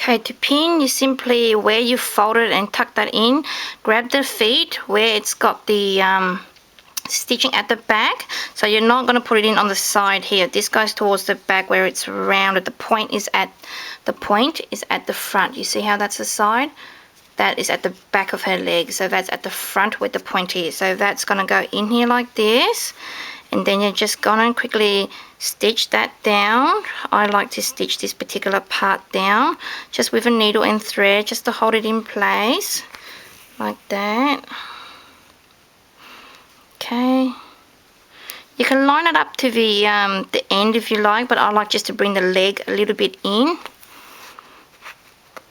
Okay, to pin, you simply, where you fold it and tuck that in, grab the feet where it's got the stitching at the back. So you're not going to put it in on the side here. This goes towards the back where it's rounded. The point is at the front. You see how that's the side? That is at the back of her leg. So that's at the front where the point is. So that's going to go in here like this. And then you're just going to quickly stitch that down. I like to stitch this particular part down just with a needle and thread just to hold it in place like that. Okay, you can line it up to the end if you like, but I like just to bring the leg a little bit in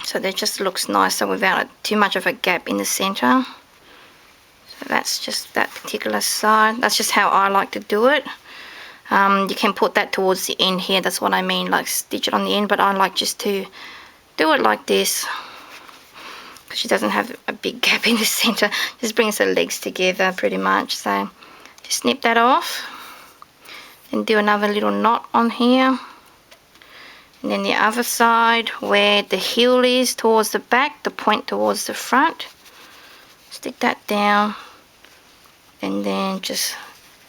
so that just looks nicer without too much of a gap in the center. So that's just that particular side. That's just how I like to do it. You can put that towards the end here, that's what I mean, like stitch it on the end, but I like just to do it like this because she doesn't have a big gap in the center. Just brings the legs together pretty much. So just snip that off and do another little knot on here. And then the other side where the heel is towards the back, the point towards the front, stick that down and then just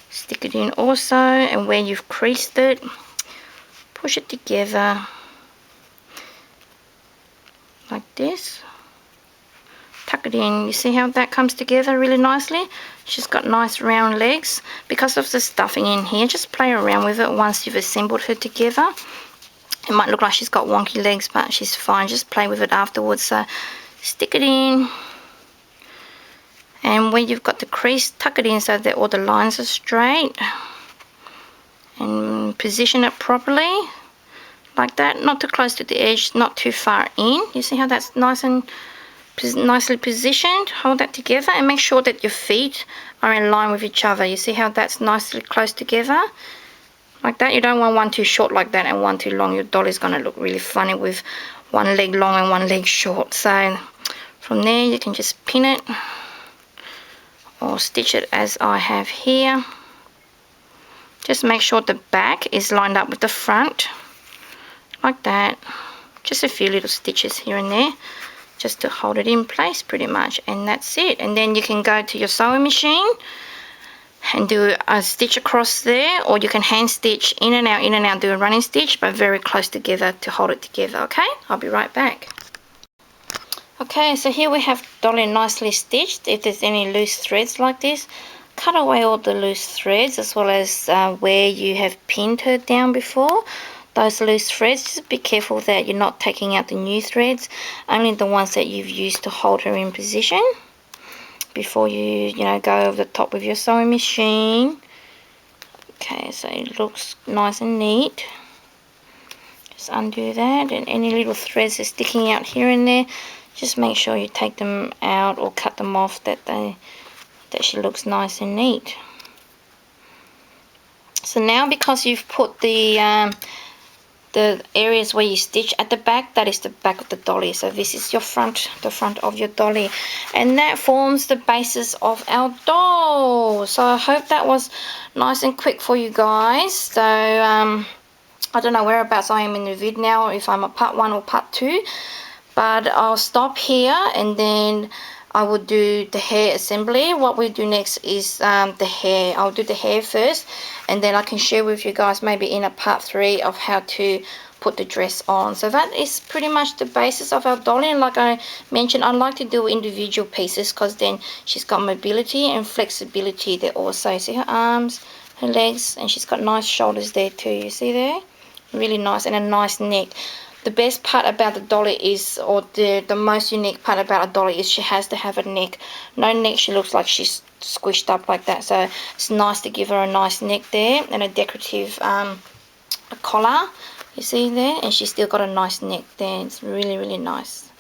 stick it in also, and where you've creased it, push it together like this, tuck it in. You see how that comes together really nicely? She's got nice round legs because of the stuffing in here. Just play around with it once you've assembled her together. It might look like she's got wonky legs, but she's fine. Just play with it afterwards. So stick it in, and when you've got the crease, tuck it in so that all the lines are straight, and position it properly like that, not too close to the edge, not too far in. You see how that's nice and nicely positioned? Hold that together and make sure that your feet are in line with each other. You see how that's nicely close together like that? You don't want one too short like that and one too long. Your dolly's going to look really funny with one leg long and one leg short. So from there you can just pin it or stitch it as I have here. Just make sure the back is lined up with the front like that. Just a few little stitches here and there just to hold it in place pretty much, and that's it. And then you can go to your sewing machine and do a stitch across there, or you can hand stitch in and out, do a running stitch but very close together to hold it together. Okay, I'll be right back. Okay, so here we have dolly nicely stitched. If there's any loose threads like this, cut away all the loose threads, as well as where you have pinned her down before. Those loose threads, just be careful that you're not taking out the new threads, only the ones that you've used to hold her in position before you go over the top with your sewing machine. Okay, so it looks nice and neat. Just undo that, and any little threads that's sticking out here and there, just make sure you take them out or cut them off, that she looks nice and neat. So now, because you've put the areas where you stitch at the back, that is the back of the dolly. So this is your front, the front of your dolly, and that forms the basis of our doll. So I hope that was nice and quick for you guys. So I don't know whereabouts I am in the vid now, if I'm at part 1 or part 2, but I'll stop here and then I will do the hair assembly. What we do next is the hair. I'll do the hair first, and then I can share with you guys maybe in a part 3 of how to put the dress on. So that is pretty much the basis of our dolly, and like I mentioned, I like to do individual pieces because then she's got mobility and flexibility there also. See her arms, her legs, and she's got nice shoulders there too. You see there? Really nice, and a nice neck. The best part about the dolly is, or the most unique part about a dolly is she has to have a neck. No neck, she looks like she's squished up like that. So it's nice to give her a nice neck there and a decorative a collar. You see there? And she's still got a nice neck there. It's really, really nice.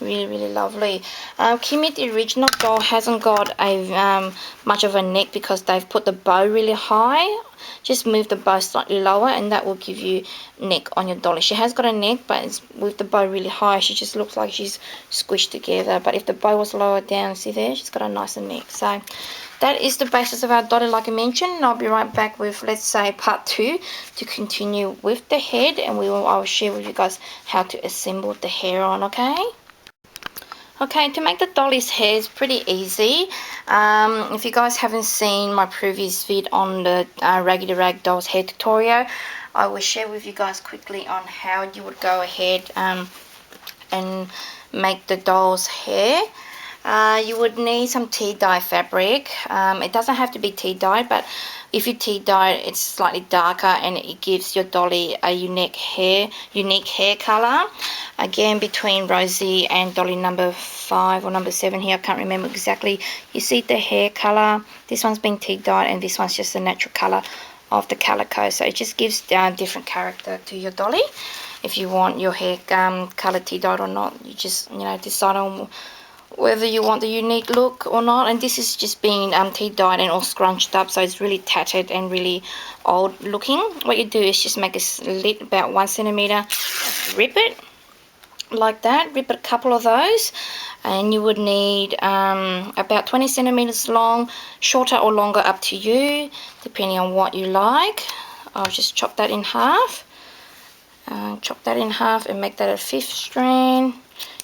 Really, really lovely. Kimmy, the original doll, hasn't got a much of a neck because they've put the bow really high. Just move the bow slightly lower and that will give you neck on your dolly. She has got a neck, but it's with the bow really high, she just looks like she's squished together. But if the bow was lower down, see there, she's got a nicer neck. So that is the basis of our dolly, like I mentioned. And I'll be right back with, let's say, part 2 to continue with the head, and I'll share with you guys how to assemble the hair on, okay? Okay, to make the dolly's hair is pretty easy. If you guys haven't seen my previous vid on the Raggedy Rag Doll's hair tutorial, I will share with you guys quickly on how you would go ahead and make the doll's hair. You would need some tea dye fabric. It doesn't have to be tea dye, but if you tea dye it, it's slightly darker and it gives your dolly a unique hair color. Again, between Rosie and dolly number 5 or number 7 here, I can't remember exactly. You see the hair color. This one's been tea dyed and this one's just the natural color of the calico. So it just gives different character to your dolly. If you want your hair color tea dyed or not, you just decide on whether you want the unique look or not. And this is just being tea dyed and all scrunched up, so it's really tattered and really old looking. What you do is just make a slit about 1 centimeter, rip it like that, rip a couple of those, and you would need about 20 centimeters long, shorter or longer, up to you, depending on what you like. I'll just chop that in half, and make that a 5th strand.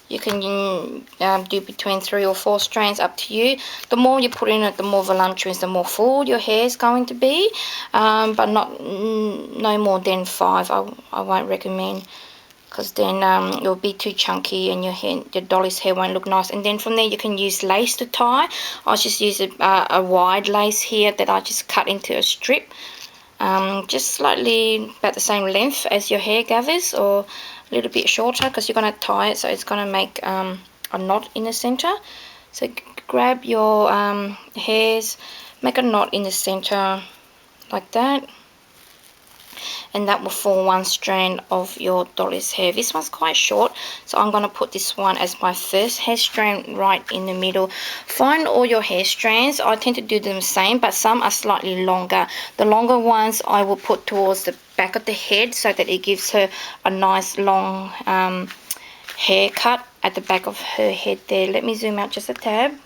You can do between 3 or 4 strands, up to you. The more you put in it, the more voluptuous, the more full your hair is going to be, but no more than 5. I won't recommend, because then it'll be too chunky and your dolly's hair won't look nice. And then from there you can use lace to tie. I just use a wide lace here that I just cut into a strip, just slightly about the same length as your hair gathers, or a little bit shorter, because you're going to tie it, so it's going to make a knot in the center. So grab your hairs, make a knot in the center like that, and that will form 1 strand of your dolly's hair. This one's quite short, so I'm going to put this one as my first hair strand right in the middle. Find all your hair strands. I tend to do them the same, but some are slightly longer. The longer ones I will put towards the back of the head, so that it gives her a nice long haircut at the back of her head there. Let me zoom out just a tad.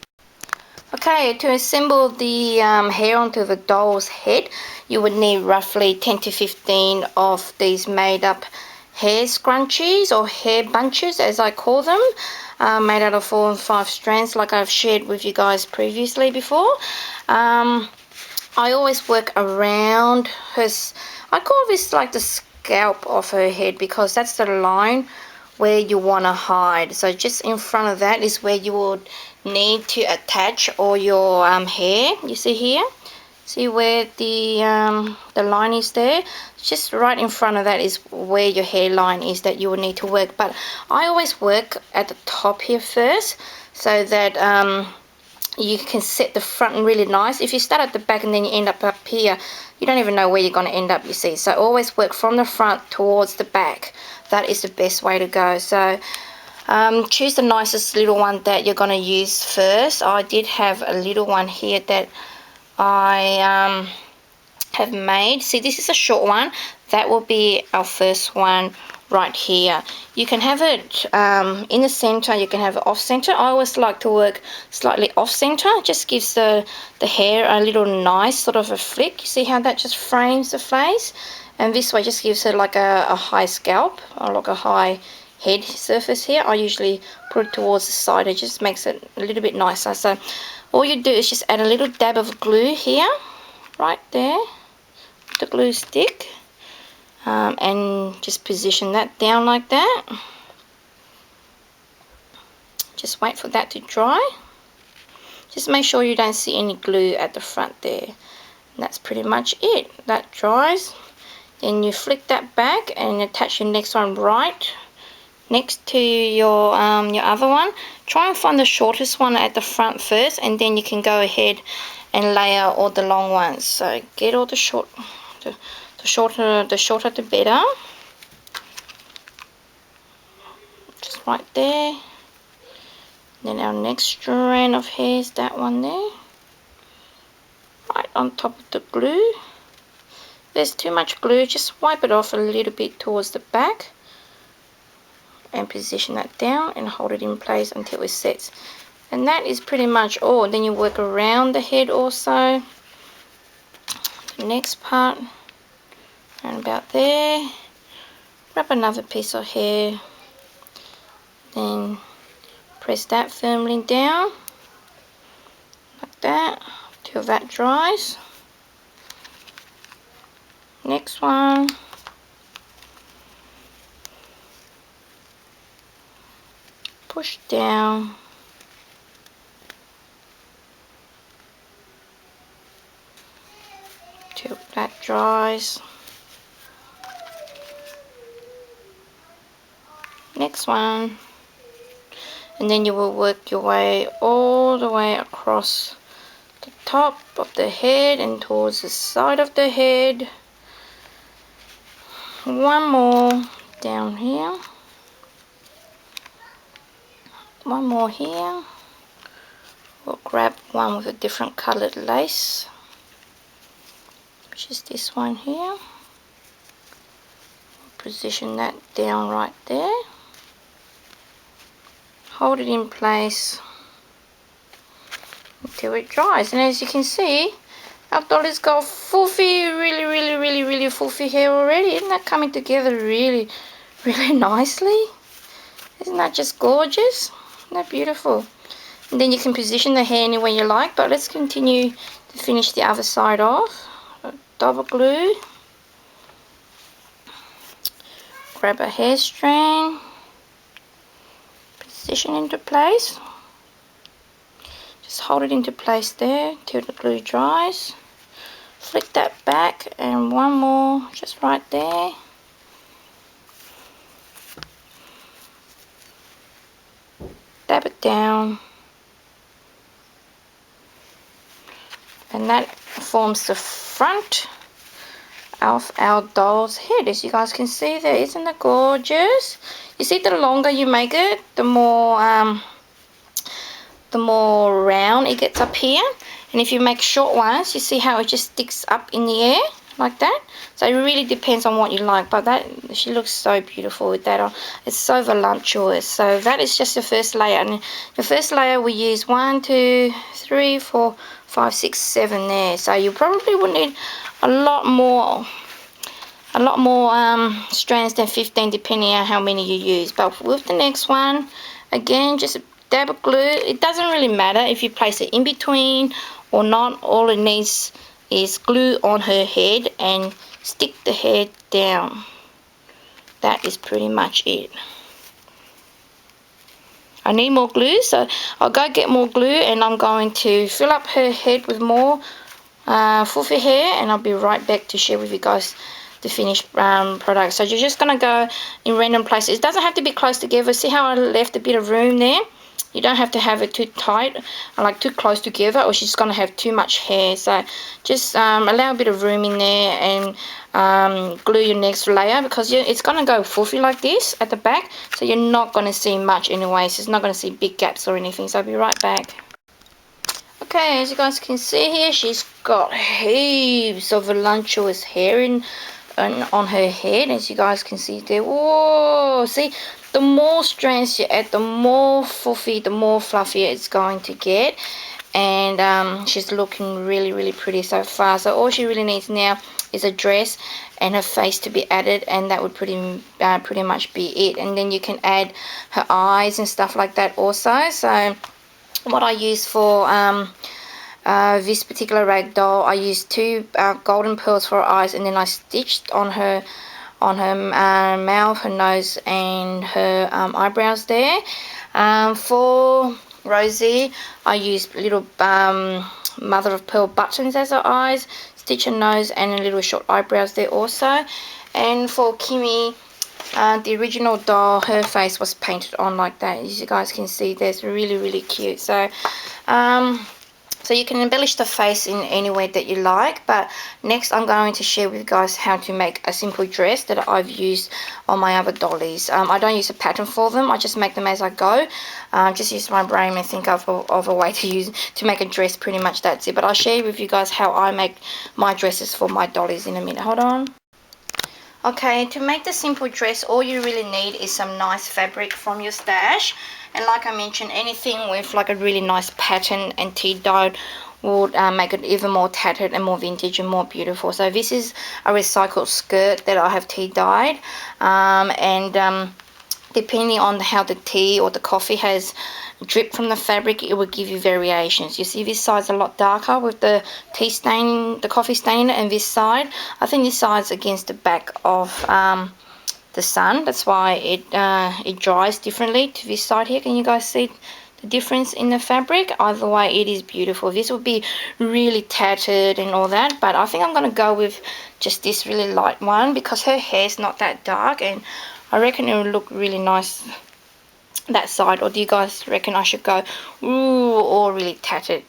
Okay, to assemble the hair onto the doll's head, you would need roughly 10 to 15 of these made up hair scrunchies, or hair bunches as I call them, made out of 4 and 5 strands, like I've shared with you guys previously before. I always work around her, I call this like the scalp of her head, because that's the line where you want to hide. So just in front of that is where you would need to attach all your hair. You see here, see where the line is there? Just right in front of that is where your hairline is that you will need to work. But I always work at the top here first, so that you can set the front really nice. If you start at the back and then you end up here, you don't even know where you're going to end up, you see. So always work from the front towards the back. That is the best way to go. So choose the nicest little one that you're going to use first. I did have a little one here that I have made. See, this is a short one. That will be our first one right here. You can have it in the center, you can have it off center. I always like to work slightly off center. Just gives the hair a little nice sort of a flick. You see how that just frames the face? And this way just gives her like a high scalp, or like a high head surface here. I usually put it towards the side. It just makes it a little bit nicer. So all you do is just add a little dab of glue here, right there, the glue stick, and just position that down like that. Just wait for that to dry. Just make sure you don't see any glue at the front there. And that's pretty much it. That dries. Then you flick that back and attach your next one right next to your other one. Try and find the shortest one at the front first, and then you can go ahead and layer all the long ones. So get all the shorter the better. Just right there. Then our next strand of hair is that one there, right on top of the glue. If there's too much glue, just wipe it off a little bit towards the back and position that down and hold it in place until it sets And that is pretty much all. Then you work around the head also. The next part, around about there. Grab another piece of hair. Then press that firmly down. Like that. Till that dries. Next one. Push down. Till that dries. Next one. And then you will work your way all the way across the top of the head and towards the side of the head. One more down here. One more here. We'll grab one with a different coloured lace, which is this one here. Position that down right there. Hold it in place until it dries. And as you can see, our dolly's got fluffy, really fluffy hair already. Isn't that coming together really nicely? Isn't that just gorgeous? Isn't that beautiful? And then you can position the hair any way you like, but let's continue to finish the other side off. Double glue. Grab a hair strand. Position into place. Just hold it into place there till the glue dries. Flick that back and one more just right there. Dab it down. And that forms the front of our doll's head, as you guys can see there. Isn't that gorgeous? You see, the longer you make it, the more round it gets up here. And if you make short ones, you see how it just sticks up in the air like that. So it really depends on what you like, but that, she looks so beautiful with that on. It's so voluptuous. So that is just the first layer, and the first layer we use 1, 2, 3, 4, 5, 6, 7 there. So you probably would need a lot more strands than 15, depending on how many you use. But with the next one, again, just a dab of glue. It doesn't really matter if you place it in between or not. All it needs is glue on her head and stick the head down. That is pretty much it. I need more glue, so I'll go get more glue, and I'm going to fill up her head with more fluffy hair, and I'll be right back to share with you guys the finished product. So you're just going to go in random places. It doesn't have to be close together. See how I left a bit of room there? You don't have to have it too tight, like too close together, or she's going to have too much hair. So just allow a bit of room in there, and glue your next layer, because it's going to go fluffy like this at the back, so you're not going to see much anyway. So it's not going to see big gaps or anything. So I'll be right back. Okay, as you guys can see here, she's got heaps of voluptuous hair on her head, as you guys can see there. Whoa, see, the more strands you add, the more fluffy, the more fluffier it's going to get. And she's looking really pretty so far. So all she really needs now is a dress and her face to be added, and that would pretty much be it. And then you can add her eyes and stuff like that also. So what I use for this particular rag doll, I used 2 golden pearls for her eyes, and then I stitched on her mouth, her nose, and her eyebrows there. For Rosie, I used little mother of pearl buttons as her eyes, stitch her nose, and a little short eyebrows there also. And for Kimmy, the original doll, her face was painted on like that, as you guys can see. That's really cute. So so you can embellish the face in any way that you like. But next I'm going to share with you guys how to make a simple dress that I've used on my other dollies. I don't use a pattern for them. I just make them as I go. Just use my brain and think of a way to make a dress. Pretty much that's it. But I'll share with you guys how I make my dresses for my dollies in a minute. Hold on. Okay, to make the simple dress, all you really need is some nice fabric from your stash. And like I mentioned, anything with like a really nice pattern and tea dyed would make it even more tattered and more vintage and more beautiful. So this is a recycled skirt that I have tea dyed, depending on how the tea or the coffee has dripped from the fabric, it will give you variations. You see this side's a lot darker with the tea stain, the coffee stain, and this side, I think this side's against the back of the sun. That's why it dries differently to this side here. Can you guys see the difference in the fabric? Either way, it is beautiful. This will be really tattered and all that, but I think I'm going to go with just this really light one because her hair's not that dark, and I reckon it will look really nice that side. Or do you guys reckon I should go or really tattered?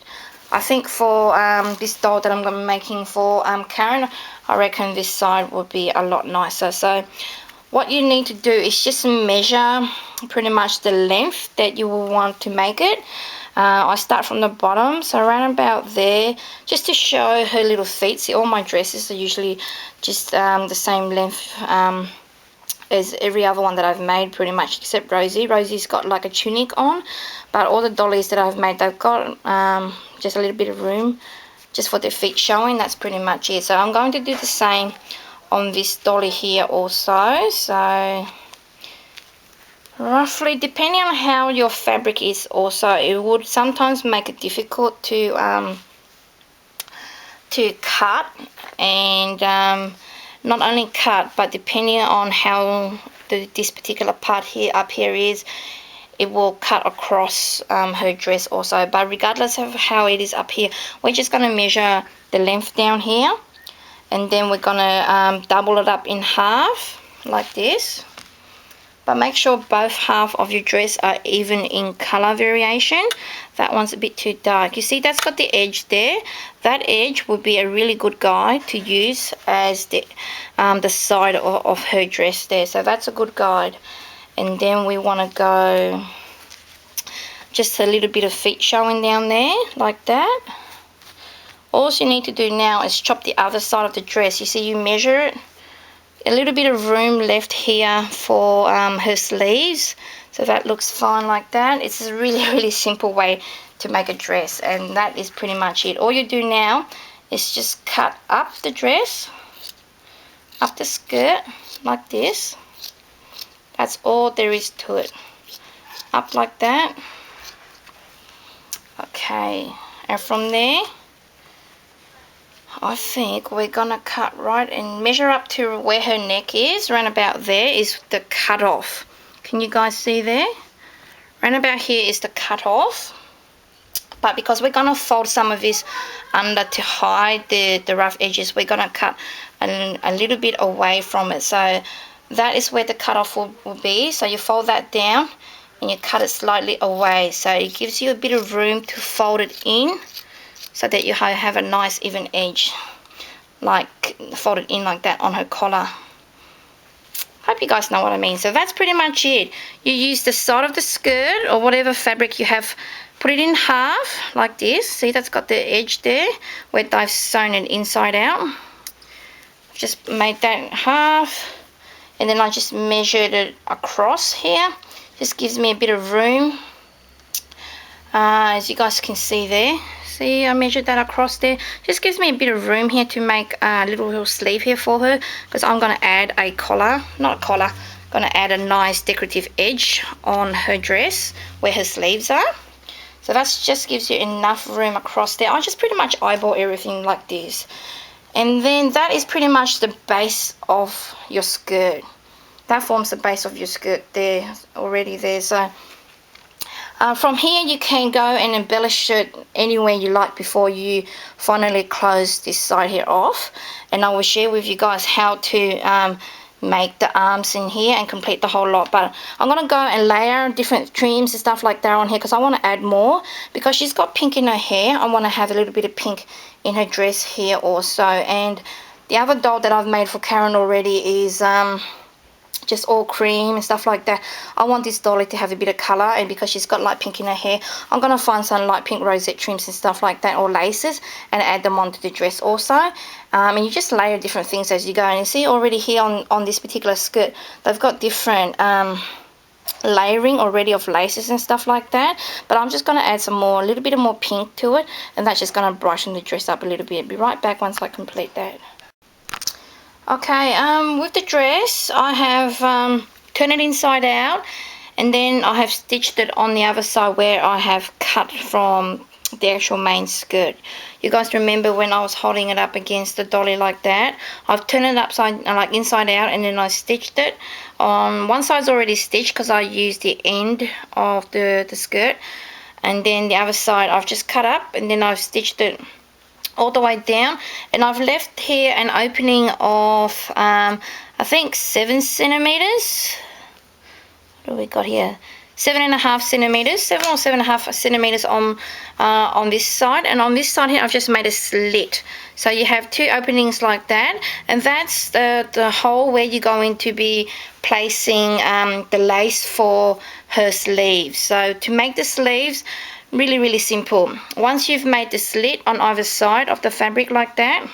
I think for this doll that I'm going to be making for Karen, I reckon this side would be a lot nicer. So what you need to do is just measure pretty much the length that you will want to make it. I start from the bottom, so around about there, just to show her little feet. See, all my dresses are usually just the same length as every other one that I've made, pretty much, except Rosie. Rosie's got like a tunic on, but all the dollies that I've made, they've got just a little bit of room just for their feet showing. That's pretty much it. So I'm going to do the same on this dolly here also. So roughly, depending on how your fabric is also, it would sometimes make it difficult to cut, and not only cut, but depending on how this particular part here up here is, it will cut across her dress also. But regardless of how it is up here, we're just going to measure the length down here, and then we're going to double it up in half like this. But make sure both half of your dress are even in color variation. That one's a bit too dark. You see, that's got the edge there. That edge would be a really good guide to use as the side of her dress there. So that's a good guide. And then we want to go just a little bit of feet showing down there, like that. All you need to do now is chop the other side of the dress. You see, you measure it. A little bit of room left here for her sleeves, so that looks fine like that. It's a really simple way to make a dress, and that is pretty much it. All you do now is just cut up the dress, up the skirt like this. That's all there is to it. Up like that. Okay, and from there I think we're gonna cut right and measure up to where her neck is. Around about there is the cut off. Can you guys see there? Around about here is the cut off. But because we're gonna fold some of this under to hide the rough edges, we're gonna cut a little bit away from it. So that is where the cut off will be. So you fold that down and you cut it slightly away. So it gives you a bit of room to fold it in, so that you have a nice even edge, like folded in like that on her collar. Hope you guys know what I mean. So that's pretty much it. You use the side of the skirt or whatever fabric you have, put it in half like this. See, that's got the edge there where I've sewn it inside out. Just made that half, and then I just measured it across here. Just gives me a bit of room, as you guys can see there. See, I measured that across there. Just gives me a bit of room here to make a little sleeve here for her, because I'm going to add a collar, not a collar, going to add a nice decorative edge on her dress where her sleeves are. So that just gives you enough room across there. I just pretty much eyeball everything like this. And then that is pretty much the base of your skirt. That forms the base of your skirt there, already there. So from here you can go and embellish it anywhere you like before you finally close this side here off. And I will share with you guys how to make the arms in here and complete the whole lot. But I'm going to go and layer different trims and stuff like that on here, because I want to add more. Because she's got pink in her hair, I want to have a little bit of pink in her dress here also. And the other doll that I've made for Karen already is just all cream and stuff like that. I want this dolly to have a bit of colour, and because she's got light pink in her hair, I'm going to find some light pink rosette trims and stuff like that, or laces, and add them onto the dress also. And you just layer different things as you go. And you see already here on this particular skirt, they've got different layering already of laces and stuff like that, but I'm just going to add some more, a little bit of more pink to it, and that's just going to brighten the dress up a little bit. Be right back once I complete that. Okay, with the dress, I have turned it inside out, and then I have stitched it on the other side where I have cut from the actual main skirt. You guys remember when I was holding it up against the dolly like that? I've turned it upside, like inside out, and then I stitched it. One side's already stitched because I used the end of the skirt, and then the other side I've just cut up, and then I've stitched it all the way down, and I've left here an opening of I think 7 centimeters. What do we got here? 7.5 centimeters, 7 or 7.5 centimeters on this side, and on this side here I've just made a slit. So you have 2 openings like that, and that's the hole where you're going to be placing the lace for her sleeves. So to make the sleeves, really simple. Once you've made the slit on either side of the fabric like that,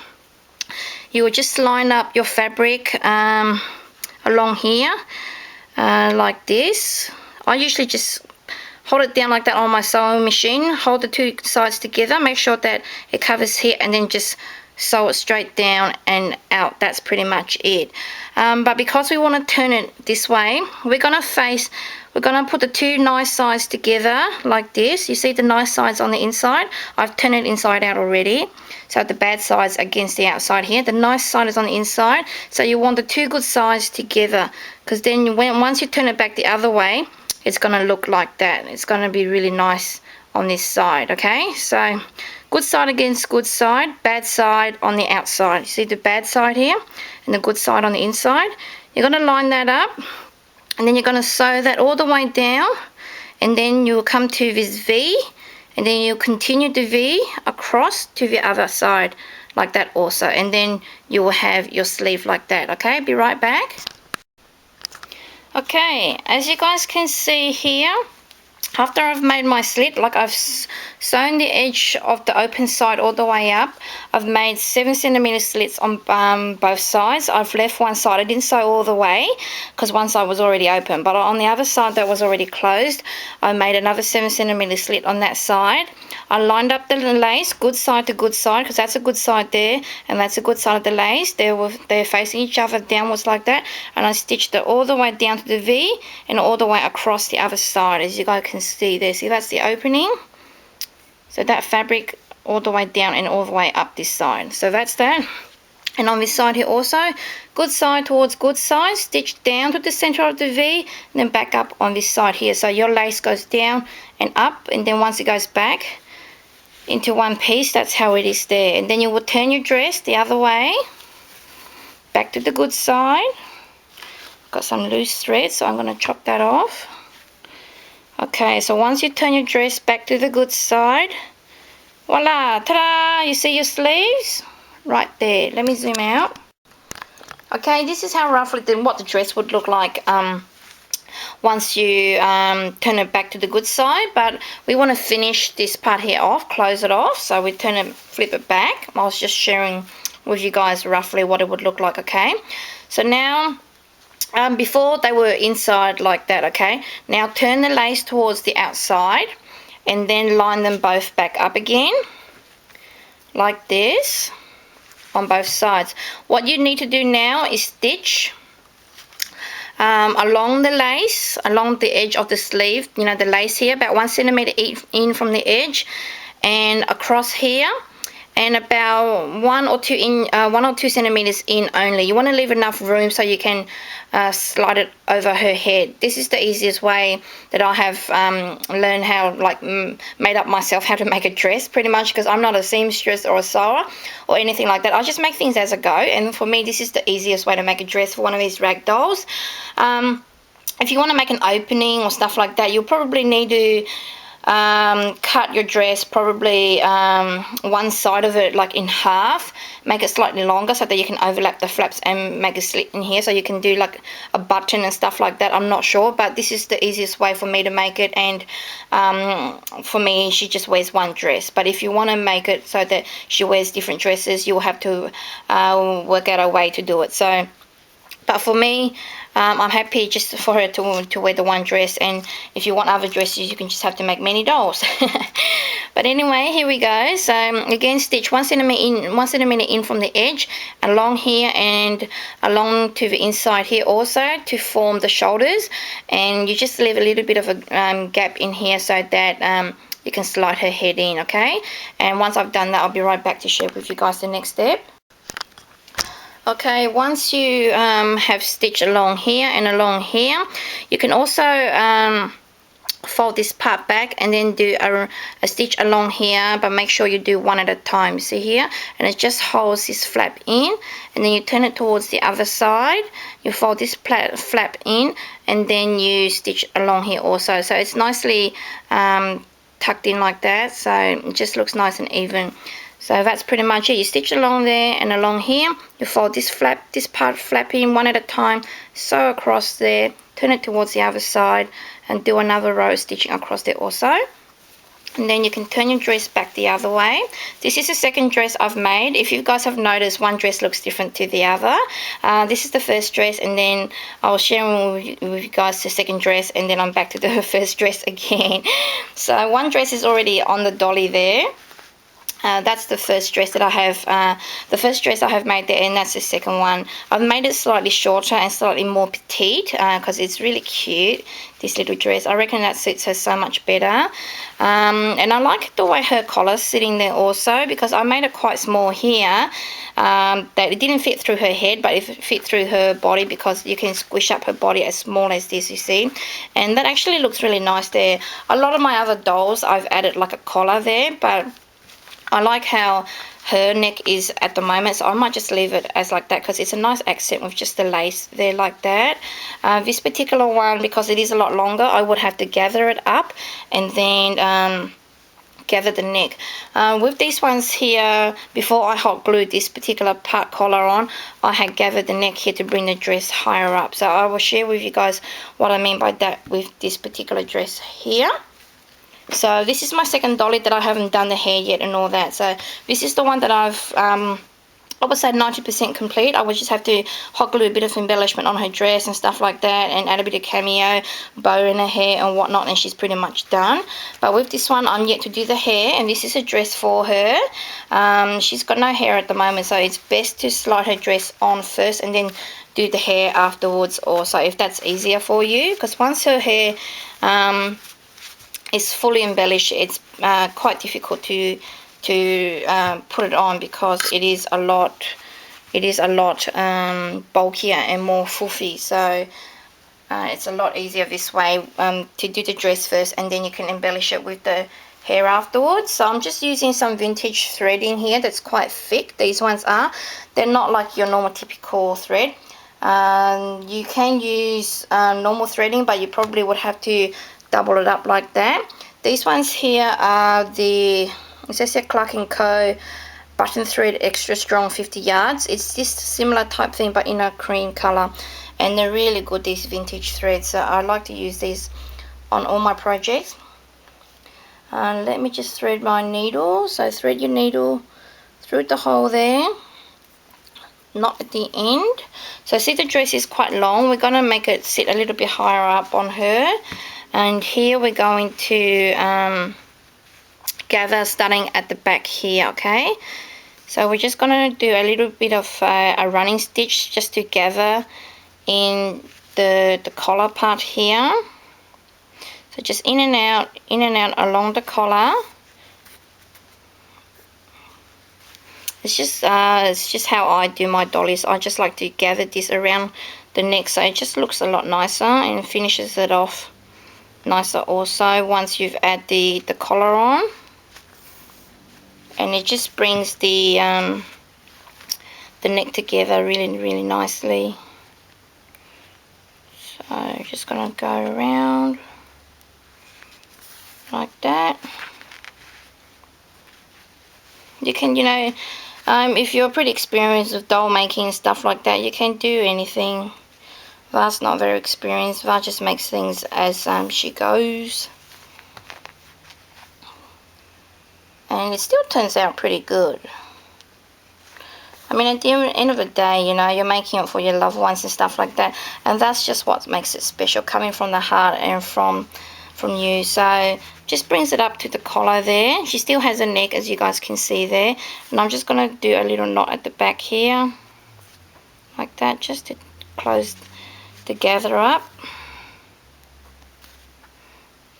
you will just line up your fabric along here like this. I usually just hold it down like that on my sewing machine, hold the 2 sides together, make sure that it covers here, and then just sew it straight down and out. That's pretty much it. But because we want to turn it this way, we're going to put the 2 nice sides together like this. You see the nice sides on the inside? I've turned it inside out already. So the bad side's against the outside here. The nice side is on the inside. So you want the 2 good sides together, because then once you turn it back the other way, it's going to look like that. It's going to be really nice on this side, okay? So good side against good side, bad side on the outside. You see the bad side here and the good side on the inside. You're going to line that up, and then you're going to sew that all the way down, and then you'll come to this V, and then you'll continue the V across to the other side like that also, and then you will have your sleeve like that, okay? Be right back. Okay, as you guys can see here, after I've made my slit, like I've sewn the edge of the open side all the way up, I've made 7 centimeter slits on both sides. I've left one side, I didn't sew all the way because one side was already open, but on the other side that was already closed, I made another 7 centimeter slit on that side. I lined up the lace good side to good side, because that's a good side there and that's a good side of the lace. They're facing each other downwards like that, and I stitched it all the way down to the V and all the way across the other side, as you guys can see there. See, that's the opening. So that fabric all the way down and all the way up this side. So that's that. And on this side here also, good side towards good side, stitch down to the center of the V, and then back up on this side here. So your lace goes down and up, and then once it goes back into one piece, that's how it is there. And then you will turn your dress the other way, back to the good side. Got some loose thread, so I'm going to chop that off. Okay, so once you turn your dress back to the good side, voila, ta-da, you see your sleeves? Right there. Let me zoom out. Okay, this is how roughly what the dress would look like once you turn it back to the good side. But we want to finish this part here off, close it off. So we flip it back. I was just sharing with you guys roughly what it would look like, okay? So now, before they were inside like that, okay? Now turn the lace towards the outside and then line them both back up again like this on both sides. What you need to do now is stitch along the lace, along the edge of the sleeve, you know, the lace here, about 1 centimeter in from the edge, and across here, and about 1 or 2 centimeters in only. You want to leave enough room so you can slide it over her head. This is the easiest way that I have learned how, like, made up myself how to make a dress, pretty much, because I'm not a seamstress or a sewer or anything like that. I just make things as I go, and for me this is the easiest way to make a dress for one of these rag dolls. If you want to make an opening or stuff like that, you'll probably need to cut your dress probably one side of it like in half, make it slightly longer so that you can overlap the flaps and make a slit in here so you can do like a button and stuff like that. I'm not sure, but this is the easiest way for me to make it. And for me, she just wears one dress, but if you want to make it so that she wears different dresses, you'll have to work out a way to do it. So but for me, I'm happy just for her to wear the one dress, and if you want other dresses, you can just have to make many dolls. But anyway, here we go. So again, stitch 1 centimeter in from the edge, along here and along to the inside here also to form the shoulders, and you just leave a little bit of a gap in here so that you can slide her head in, okay? And once I've done that, I'll be right back to share with you guys the next step. Okay, once you have stitched along here and along here, you can also fold this part back and then do a stitch along here, but make sure you do one at a time. See here? And it just holds this flap in, and then you turn it towards the other side, you fold this flap in, and then you stitch along here also. So it's nicely tucked in like that, so it just looks nice and even. So that's pretty much it. You stitch along there and along here, you fold this part flap in one at a time, sew across there, turn it towards the other side, and do another row of stitching across there also. And then you can turn your dress back the other way. This is the second dress I've made. If you guys have noticed, one dress looks different to the other. This is the first dress, and then I'll share with you guys the second dress, and then I'm back to the first dress again. So one dress is already on the dolly there. That's the first dress that I have, the first dress I have made there, and that's the second one. I've made it slightly shorter and slightly more petite because it's really cute, this little dress. I reckon that suits her so much better. And I like the way her collar's sitting there also, because I made it quite small here, that it didn't fit through her head, but it fit through her body, because you can squish up her body as small as this, you see. And that actually looks really nice there. A lot of my other dolls, I've added like a collar there, but I like how her neck is at the moment, so I might just leave it as like that, because it's a nice accent with just the lace there like that. This particular one, because it is a lot longer, I would have to gather it up and then gather the neck. With these ones here, before I hot glued this particular part collar on, I had gathered the neck here to bring the dress higher up. So I will share with you guys what I mean by that with this particular dress here. So this is my second dolly that I haven't done the hair yet and all that. So this is the one that I've, I would say 90% complete. I would just have to hot glue a bit of embellishment on her dress and stuff like that, and add a bit of cameo, bow in her hair and whatnot, and she's pretty much done. But with this one, I'm yet to do the hair, and this is a dress for her. She's got no hair at the moment, so it's best to slide her dress on first and then do the hair afterwards also, if that's easier for you, because once her hair is fully embellished, it's quite difficult to put it on, because it is a lot bulkier and more foofy. So it's a lot easier this way, to do the dress first, and then you can embellish it with the hair afterwards. So I'm just using some vintage thread in here that's quite thick. These ones are, they're not like your normal typical thread. You can use normal threading, but you probably would have to double it up like that. These ones here are the, it says here Clark & Co. button thread extra strong 50 yards. It's this similar type thing, but in a cream color, and they're really good, these vintage threads. So I like to use these on all my projects. Let me just thread my needle. So thread your needle through the hole there, not at the end. So see, the dress is quite long. We're going to make it sit a little bit higher up on her. And here we're going to gather starting at the back here, okay? So we're just going to do a little bit of a running stitch just to gather in the collar part here. So just in and out along the collar. It's just how I do my dollies. I just like to gather this around the neck, so it just looks a lot nicer and finishes it off nicer also once you've added the collar on. And it just brings the neck together really nicely. So just gonna go around like that. You can, if you're pretty experienced with doll making and stuff like that, you can do anything. Var's not very experienced. Var just makes things as she goes. And it still turns out pretty good. I mean, at the end of the day, you're making it for your loved ones and stuff like that. And that's just what makes it special, coming from the heart and from you. So just brings it up to the collar there. She still has a neck, as you guys can see there. And I'm just going to do a little knot at the back here. Like that, just to close the gather up.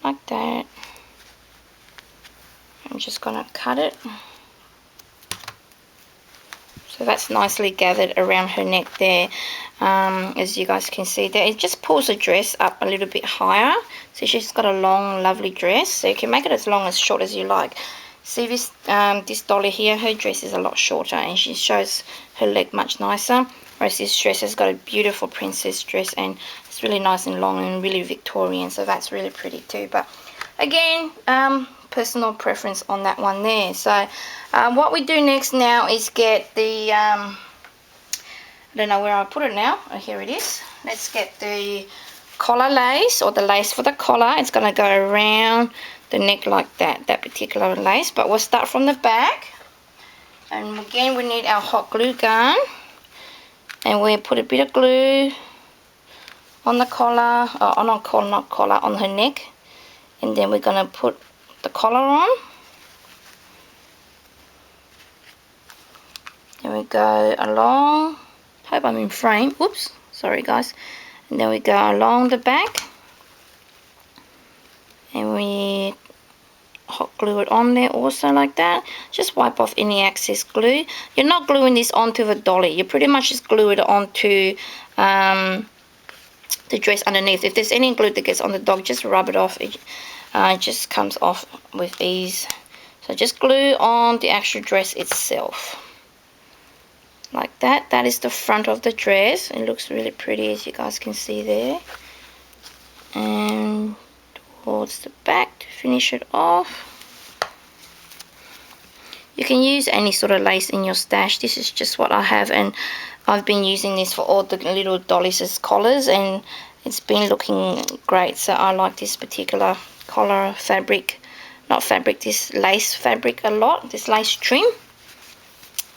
Like that. I'm just going to cut it. So that's nicely gathered around her neck there, as you guys can see there. It just pulls the dress up a little bit higher. So she's got a long, lovely dress. So you can make it as long as short as you like. See this dolly here, her dress is a lot shorter and she shows her leg much nicer. Whereas this dress has got a beautiful princess dress and it's really nice and long and really Victorian. So that's really pretty too. But again, personal preference on that one there. So what we do next now is get the I don't know where I put it now. Oh, here it is. Let's get the collar lace, or the lace for the collar. It's going to go around the neck like that particular lace. But we'll start from the back, and again we need our hot glue gun, and we'll put a bit of glue on the collar, on her neck, and then we're going to put the collar on. Then we go along, hope I'm in frame, whoops, sorry guys. And then we go along the back and we hot glue it on there also like that. Just wipe off any excess glue. You're not gluing this onto the dolly, you pretty much just glue it onto the dress underneath. If there's any glue that gets on the dog, just rub it off. It just comes off with ease. So just glue on the actual dress itself like that. That is the front of the dress. It looks really pretty, as you guys can see there. And towards the back to finish it off. You can use any sort of lace in your stash. This is just what I have, and I've been using this for all the little dollies' collars, and it's been looking great. So I like this particular collar fabric, this lace fabric a lot, this lace trim.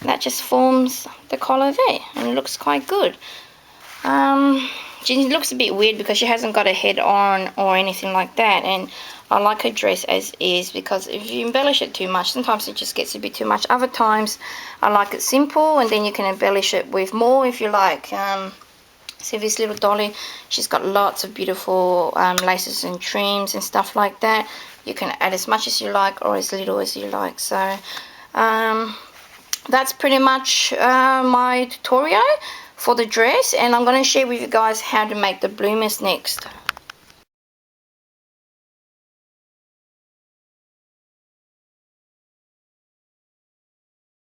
That just forms the collar there, and it looks quite good. She looks a bit weird because she hasn't got a head on or anything like that, and I like her dress as is, because if you embellish it too much, sometimes it just gets a bit too much. Other times I like it simple, and then you can embellish it with more if you like. See this little dolly, she's got lots of beautiful laces and trims and stuff like that. You can add as much as you like or as little as you like. So that's pretty much my tutorial for the dress, and I'm going to share with you guys how to make the bloomers next.